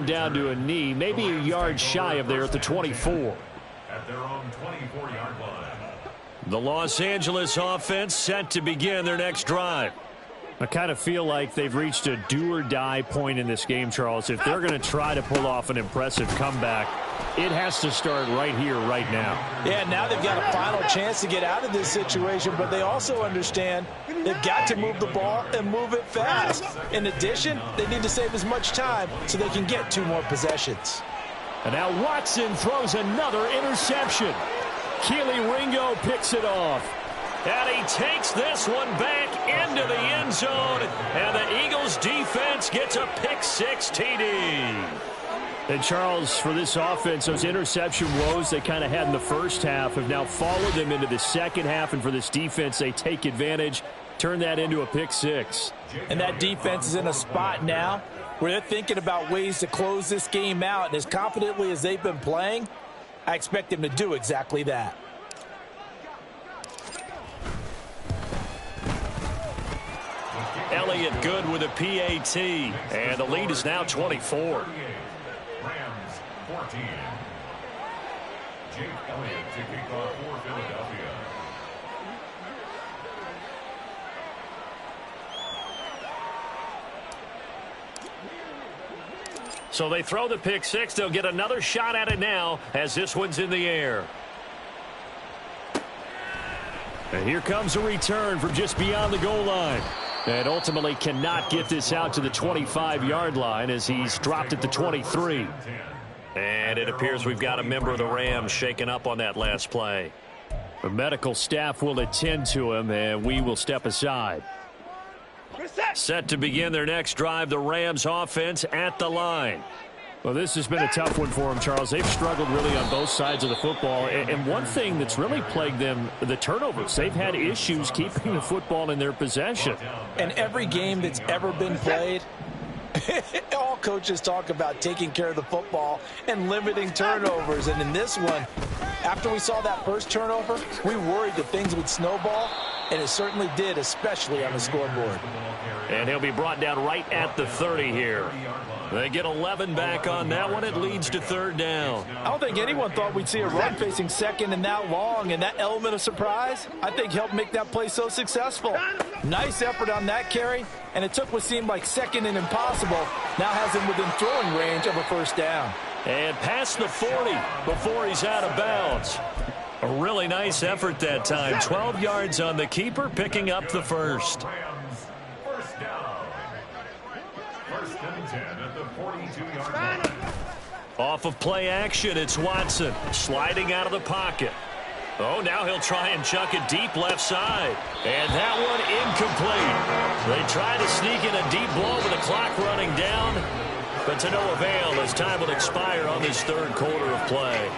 down to a knee, maybe a yard shy of there at the 24. At their own 24-yard line. The Los Angeles offense set to begin their next drive. I kind of feel like they've reached a do-or-die point in this game, Charles. If they're going to try to pull off an impressive comeback, it has to start right here, right now. Yeah, now they've got a final chance to get out of this situation, but they also understand they've got to move the ball and move it fast. In addition, they need to save as much time so they can get 2 more possessions. And now Watson throws another interception. Keely Ringo picks it off. And he takes this one back into the end zone. And the Eagles defense gets a pick-6 TD. And Charles, for this offense, those interception woes they kind of had in the first half have now followed them into the second half. And for this defense, they take advantage, turn that into a pick-6. And that defense is in a spot now where they're thinking about ways to close this game out. And as confidently as they've been playing, I expect them to do exactly that. Elliott good with a PAT. And the lead is now 24. Rams 14. Jake Elliott to kick off for Philadelphia. So they throw the pick-6. They'll get another shot at it now as this one's in the air. And here comes a return from just beyond the goal line. And ultimately cannot get this out to the 25-yard line as he's dropped at the 23. And it appears we've got a member of the Rams shaken up on that last play. The medical staff will attend to him, and we will step aside. Set to begin their next drive, the Rams offense at the line. Well, this has been a tough one for them, Charles. They've struggled really on both sides of the football. And one thing that's really plagued them, the turnovers. They've had issues keeping the football in their possession. And every game that's ever been played, all coaches talk about taking care of the football and limiting turnovers. And in this one, after we saw that first turnover, we worried that things would snowball, and it certainly did, especially on the scoreboard. And he'll be brought down right at the 30 here. They get 11 back on that one. It leads to 3rd down. I don't think anyone thought we'd see a run facing second and that long, and that element of surprise, I think, helped make that play so successful. Nice effort on that carry, and it took what seemed like second and impossible. Now has him within throwing range of a 1st down. And past the 40 before he's out of bounds. A really nice effort that time. 12 yards on the keeper, picking up the 1st. Rams, 1st down. 1st and 10 at the 42-yard line. Off of play action, it's Watson sliding out of the pocket. Oh, now he'll try and chuck it deep left side. And that one incomplete. They try to sneak in a deep ball with the clock running down, but to no avail as time will expire on this 3rd quarter of play.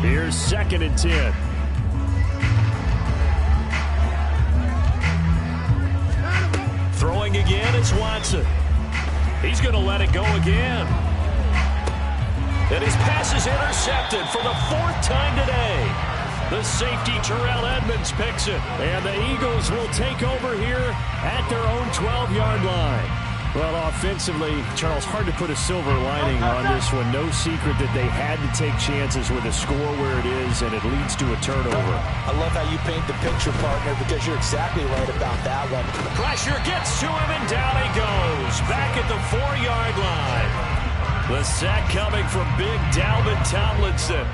Here's 2nd and 10. Throwing again, it's Watson. He's going to let it go again. And his pass is intercepted for the 4th time today. The safety, Terrell Edmunds, picks it. And the Eagles will take over here at their own 12-yard line. Well, offensively, Charles, hard to put a silver lining on this one. No secret that they had to take chances with a score where it is, and it leads to a turnover. I love how you paint the picture, partner, because you're exactly right about that one. Pressure gets to him, and down he goes. Back at the 4-yard line. The sack coming from big Dalvin Tomlinson.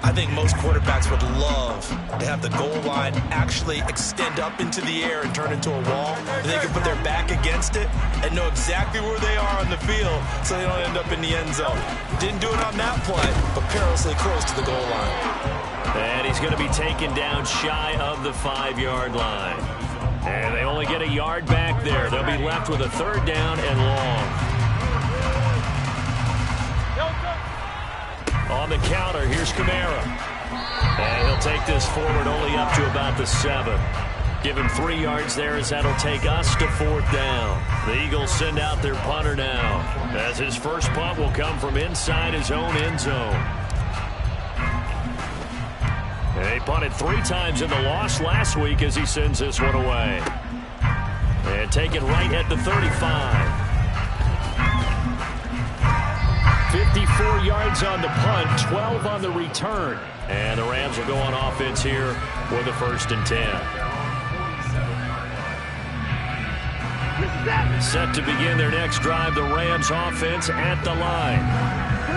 I think most quarterbacks would love to have the goal line actually extend up into the air and turn into a wall. They can put their back against it and know exactly where they are on the field so they don't end up in the end zone. Didn't do it on that play, but perilously close to the goal line. And he's going to be taken down shy of the 5-yard line. And they only get a yard back there. They'll be left with a 3rd down and long. On the counter, here's Kamara. And he'll take this forward only up to about the 7. Give him 3 yards there as that'll take us to 4th down. The Eagles send out their punter now, as his first punt will come from inside his own end zone. And he punted 3 times in the loss last week as he sends this one away. And taken right at the 35. 54 yards on the punt, 12 on the return. And the Rams will go on offense here with a 1st and 10. Set to begin their next drive, the Rams offense at the line.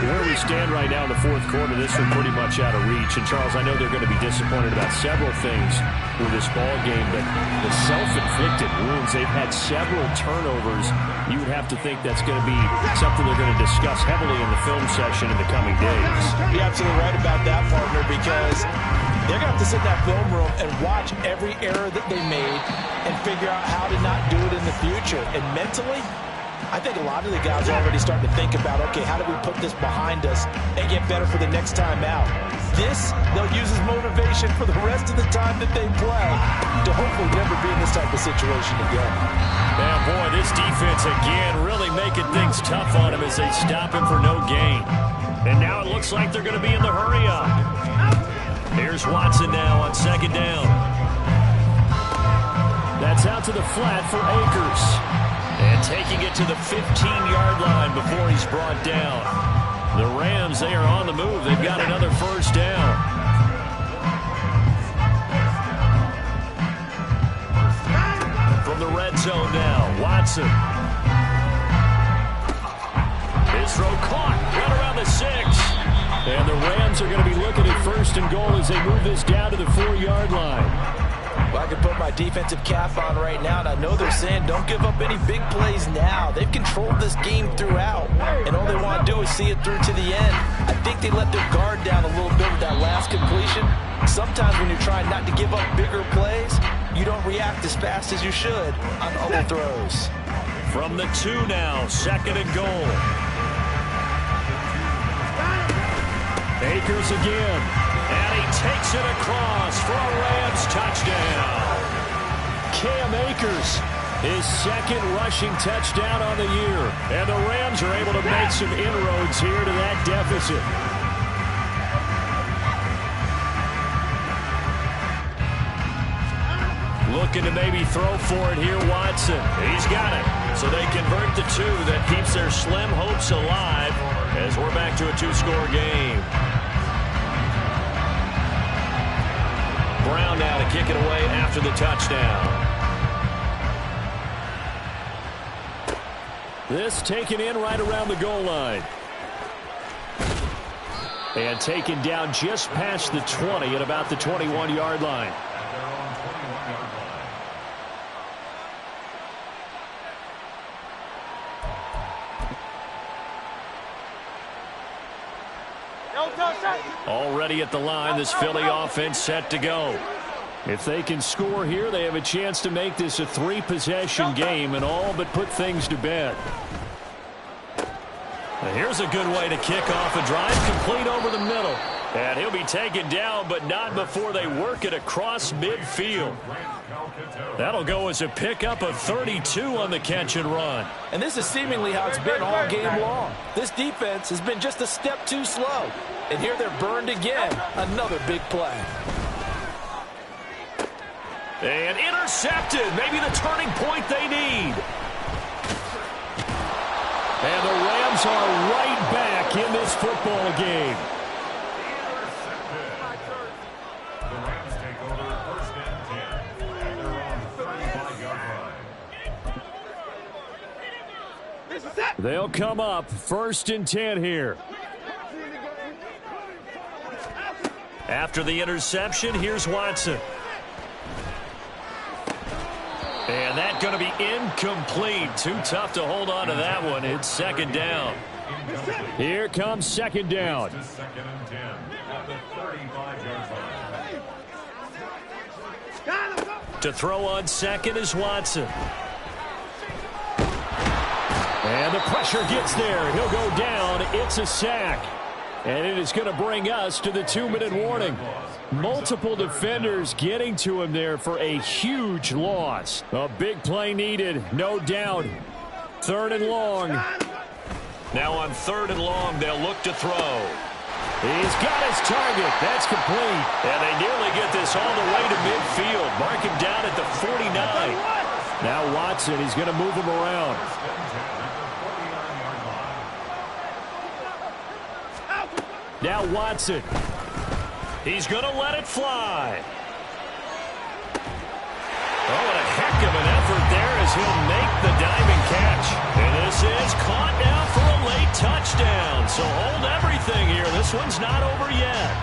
Where we stand right now in the 4th quarter, this one pretty much out of reach. And, Charles, I know they're going to be disappointed about several things with this ball game, but the self-inflicted wounds, they've had several turnovers. You would have to think that's going to be something they're going to discuss heavily in the film session in the coming days. You're absolutely right about that, partner, because they're going to have to sit in that film room and watch every error that they made and figure out how to not do it in the future. And mentally, I think a lot of the guys are already starting to think about, okay, how do we put this behind us and get better for the next time out? This, they'll use as motivation for the rest of the time that they play to hopefully never be in this type of situation again. Yeah, boy, this defense again really making things tough on him as they stop him for no gain. And now it looks like they're going to be in the hurry up. Here's Watson now on 2nd down. That's out to the flat for Akers. And taking it to the 15-yard line before he's brought down. The Rams, they are on the move. They've got another 1st down. From the red zone now, Watson. His throw caught right around the 6. And the Rams are going to be looking at 1st and goal as they move this down to the 4-yard line. Well, I can put my defensive cap on right now, and I know they're saying don't give up any big plays now. They've controlled this game throughout, and all they want to do is see it through to the end. I think they let their guard down a little bit with that last completion. Sometimes when you're trying not to give up bigger plays, you don't react as fast as you should on other throws. From the 2 now, 2nd and goal. Akers again. And he takes it across for a Rams touchdown. Cam Akers, his 2nd rushing touchdown on the year. And the Rams are able to make some inroads here to that deficit. Looking to maybe throw for it here, Watson. He's got it. So they convert the 2 that keeps their slim hopes alive as we're back to a 2-score game. Brown now to kick it away after the touchdown. This taken in right around the goal line. And taken down just past the 20 at about the 21-yard line. Already at the line, this Philly offense set to go. If they can score here, they have a chance to make this a 3-possession game and all but put things to bed. Now here's a good way to kick off a drive, complete over the middle. And he'll be taken down, but not before they work it across midfield. That'll go as a pickup of 32 on the catch and run. And this is seemingly how it's been all game long. This defense has been just a step too slow. And here they're burned again. Another big play. And intercepted. Maybe the turning point they need. And the Rams are right back in this football game. The Rams take over 1st and 10. And they're on the 35-yard line. They'll come up 1st and 10 here. After the interception, here's Watson. And that's going to be incomplete. Too tough to hold on to that one. It's 2nd down. Here comes 2nd down. 2nd and 10 at the 35-yard line. To throw on 2nd is Watson. And the pressure gets there. He'll go down. It's a sack. And it is going to bring us to the 2-minute warning. Multiple defenders getting to him there for a huge loss. A big play needed, no doubt. 3rd and long. Now on 3rd and long, they'll look to throw. He's got his target. That's complete. And they nearly get this all the way to midfield. Mark him down at the 49. Now Watson, he's going to move him around. Now Watson. He's going to let it fly. Oh, and a heck of an effort there as he'll make the diving catch. And this is caught now for a late touchdown. So hold everything here. This one's not over yet.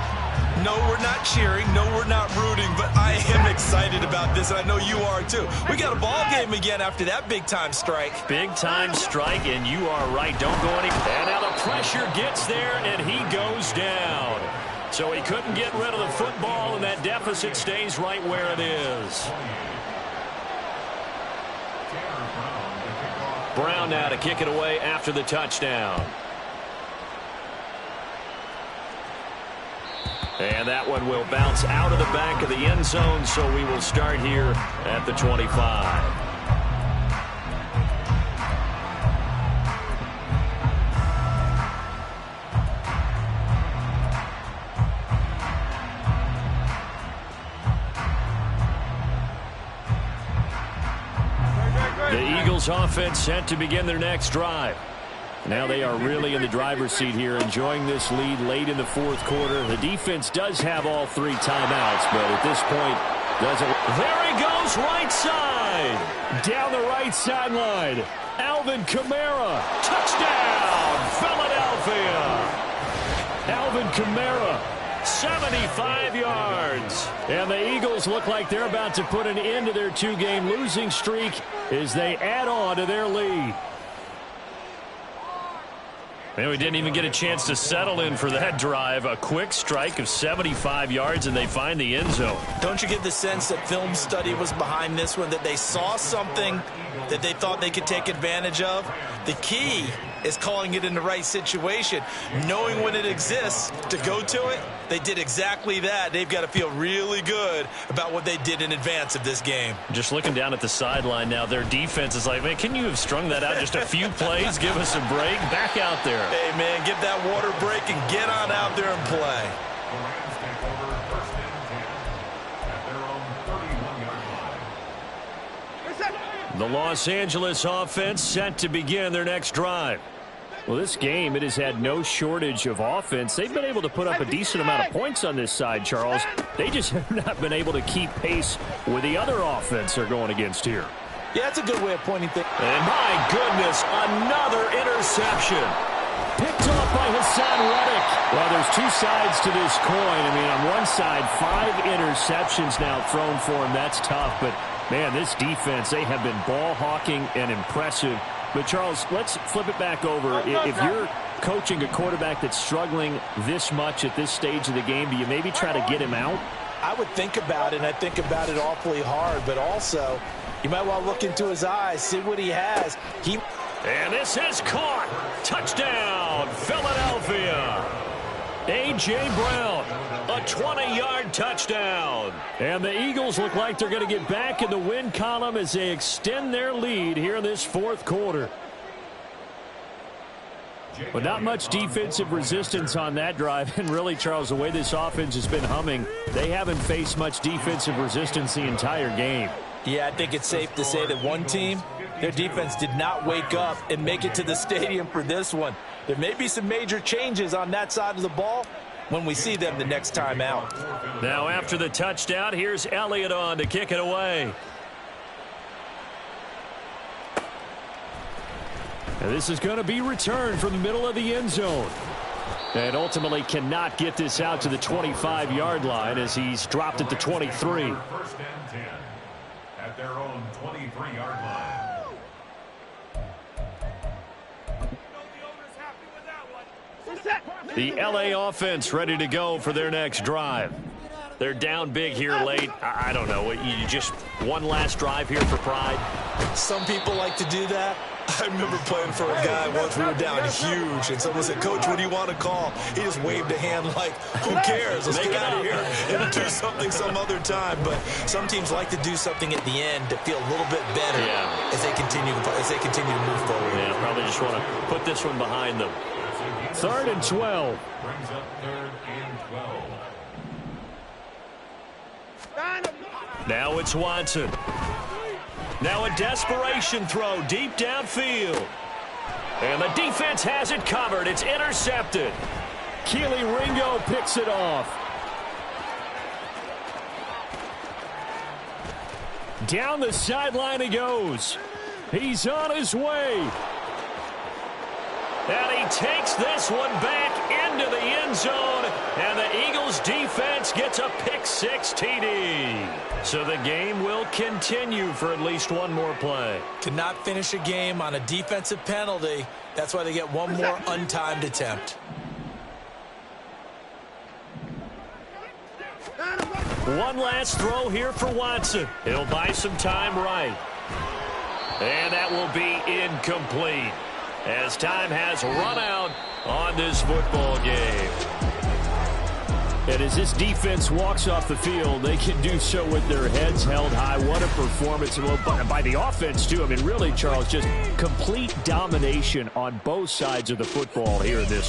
No, we're not cheering. No, we're not rooting. But I am excited about this, and I know you are too. We got a ball game again after that big-time strike. Big-time strike, and you are right. Don't go any. And now the pressure gets there, and he goes down. So he couldn't get rid of the football, and that deficit stays right where it is. Brown now to kick it away after the touchdown. And that one will bounce out of the back of the end zone, so we will start here at the 25. The Eagles offense set to begin their next drive. Now they are really in the driver's seat here, enjoying this lead late in the fourth quarter. The defense does have all 3 timeouts, but at this point doesn't. There he goes, right side. Down the right sideline. Alvin Kamara. Touchdown, Philadelphia. Alvin Kamara. 75 yards. And the Eagles look like they're about to put an end to their 2-game losing streak as they add on to their lead. And we didn't even get a chance to settle in for that drive. A quick strike of 75 yards, and they find the end zone. Don't you get the sense that film study was behind this one, that they saw something that they thought they could take advantage of? The key is calling it in the right situation, knowing when it exists to go to it. They did exactly that. They've got to feel really good about what they did in advance of this game. Just looking down at the sideline now, their defense is like, man, can you have strung that out just a few plays? Give us a break. Back out there. Hey, man, give that water break and get on out there and play. The Los Angeles offense set to begin their next drive. Well, this game, it has had no shortage of offense. They've been able to put up a decent amount of points on this side, Charles. They just have not been able to keep pace with the other offense they're going against here. Yeah, that's a good way of pointing things. And my goodness, another interception. Picked off by Hassan Reddick. Well, there's 2 sides to this coin. I mean, on one side, 5 interceptions now thrown for him. That's tough, but man, this defense, they have been ball hawking and impressive. But, Charles, let's flip it back over. If you're coaching a quarterback that's struggling this much at this stage of the game, do you maybe try to get him out? I would think about it, and I think about it awfully hard. But also, you might want to look into his eyes, see what he has. And this is caught. Touchdown, Philadelphia. A.J. Brown, a 20-yard touchdown. And the Eagles look like they're going to get back in the win column as they extend their lead here in this fourth quarter. But not much defensive resistance on that drive. And really, Charles, the way this offense has been humming, they haven't faced much defensive resistance the entire game. Yeah, I think it's safe to say that one team, their defense did not wake up and make it to the stadium for this one. There may be some major changes on that side of the ball when we see them the next time out. Now after the touchdown, here's Elliott on to kick it away. And this is going to be returned from the middle of the end zone. And ultimately cannot get this out to the 25-yard line as he's dropped at the 23. First and 10 at their own 23-yard line. The LA offense ready to go for their next drive. They're down big here late. I don't know. You just one last drive here for pride. Some people like to do that. I remember playing for a guy once. We were down huge, and someone said, "Coach, what do you want to call?" He just waved a hand like, "Who cares? Let's get out of here and do something some other time." But some teams like to do something at the end to feel a little bit better as they continue to move forward. Yeah, probably just want to put this one behind them. 3rd and 12. Brings up 3rd and 12. Now it's Watson. Now a desperation throw deep downfield. And the defense has it covered. It's intercepted. Keely Ringo picks it off. Down the sideline he goes. He's on his way. And he takes this one back into the end zone. And the Eagles defense gets a pick-6 TD. So the game will continue for at least one more play. Cannot finish a game on a defensive penalty. That's why they get one more untimed attempt. One last throw here for Watson. He'll buy some time right. And that will be incomplete, as time has run out on this football game. And as this defense walks off the field, they can do so with their heads held high. What a performance by the offense, too. I mean, really, Charles, just complete domination on both sides of the football here in this